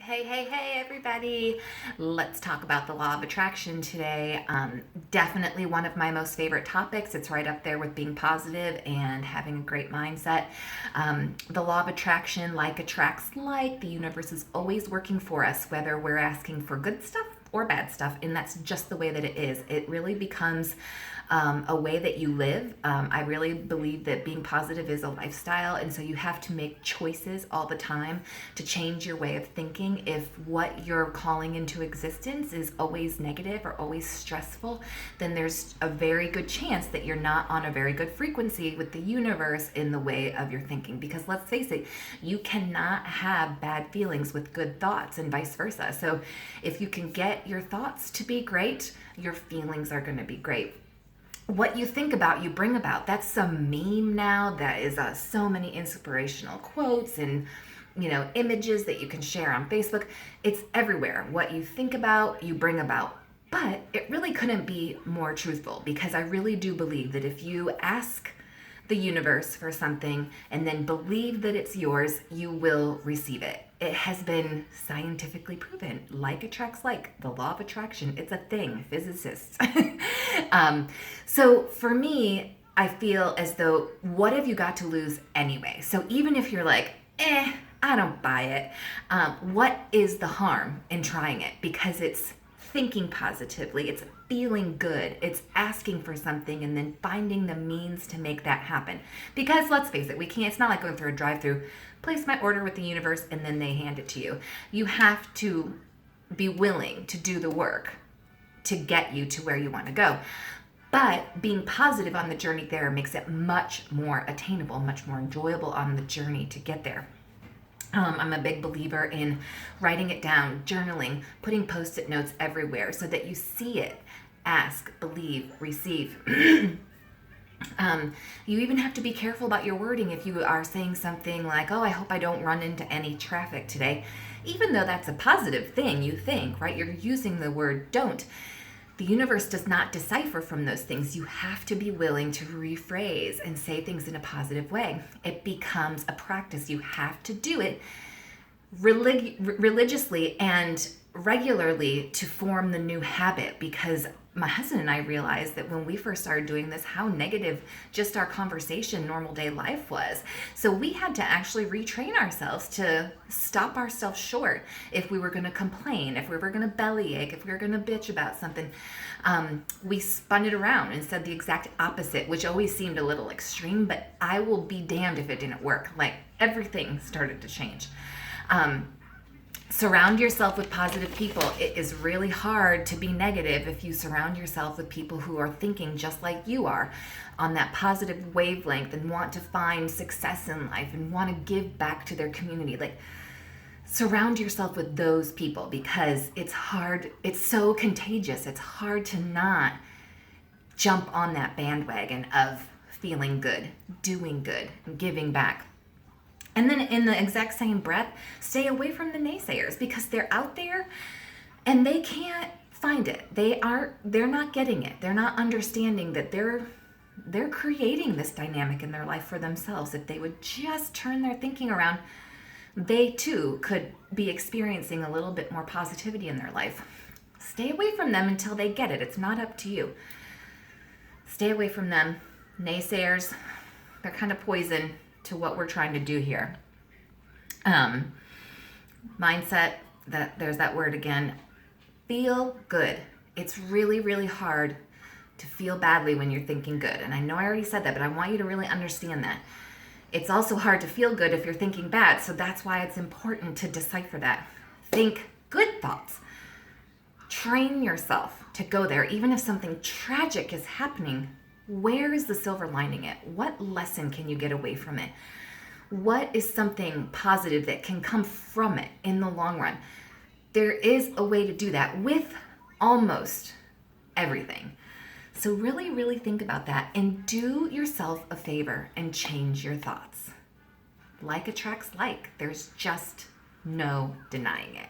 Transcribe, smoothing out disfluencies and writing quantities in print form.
Hey, everybody. Let's talk about the law of attraction today. Definitely one of my most favorite topics. It's right up there with being positive and having a great mindset. The law of attraction, like attracts like, the universe is always working for us, whether we're asking for good stuff or bad stuff, and that's just the way that it is. It really becomes a way that you live. I really believe that being positive is a lifestyle, and so you have to make choices all the time to change your way of thinking. If what you're calling into existence is always negative or always stressful, then there's a very good chance that you're not on a very good frequency with the universe in the way of your thinking. Because let's face it, you cannot have bad feelings with good thoughts and vice versa. So if you can get your thoughts to be great, your feelings are going to be great. What you think about, you bring about. That's some meme now. That is so many inspirational quotes and images that you can share on Facebook. It's everywhere. What you think about, you bring about. But it really couldn't be more truthful, because I really do believe that if you ask the universe for something and then believe that it's yours, you will receive it. It has been scientifically proven. Like attracts like. The law of attraction. It's a thing. Physicists. So for me, I feel as though, what have you got to lose anyway? So even if you're like, I don't buy it, what is the harm in trying it? Because it's thinking positively, it's feeling good, it's asking for something and then finding the means to make that happen. Because let's face it, it's not like going through a drive-through, place my order with the universe and then they hand it to you. You have to be willing to do the work to get you to where you want to go. But being positive on the journey there makes it much more attainable, much more enjoyable on the journey to get there. I'm a big believer in writing it down, journaling, putting post-it notes everywhere so that you see it. Ask, believe, receive. You even have to be careful about your wording if you are saying something like, I hope I don't run into any traffic today. Even though that's a positive thing, you think, right? You're using the word don't. The universe does not decipher from those things. You have to be willing to rephrase and say things in a positive way. It becomes a practice. You have to do it religiously and regularly to form the new habit, because my husband and I realized that when we first started doing this, how negative just our conversation, normal day life was. So we had to actually retrain ourselves to stop ourselves short if we were going to complain, if we were going to bellyache, if we were going to bitch about something. We spun it around and said the exact opposite, which always seemed a little extreme, but I will be damned if it didn't work. Like, everything started to change. Surround yourself with positive people. It is really hard to be negative if you surround yourself with people who are thinking just like you are, on that positive wavelength, and want to find success in life and want to give back to their community. Like, surround yourself with those people, because it's hard. It's so contagious. It's hard to not jump on that bandwagon of feeling good, doing good, and giving back. And then in the exact same breath, stay away from the naysayers, because they're out there and they can't find it. They're not getting it. They're not understanding that they're creating this dynamic in their life for themselves. If they would just turn their thinking around, they too could be experiencing a little bit more positivity in their life. Stay away from them until they get it. It's not up to you. Stay away from them. Naysayers, they're kind of poison to what we're trying to do here. Mindset, there's that word again. Feel good. It's really, really hard to feel badly when you're thinking good. And I know I already said that, but I want you to really understand that. It's also hard to feel good if you're thinking bad. So that's why it's important to decipher that. Think good thoughts. Train yourself to go there. Even if something tragic is happening, where is the silver lining it? What lesson can you get away from it? What is something positive that can come from it in the long run? There is a way to do that with almost everything. So really, really think about that and do yourself a favor and change your thoughts. Like attracts like. There's just no denying it.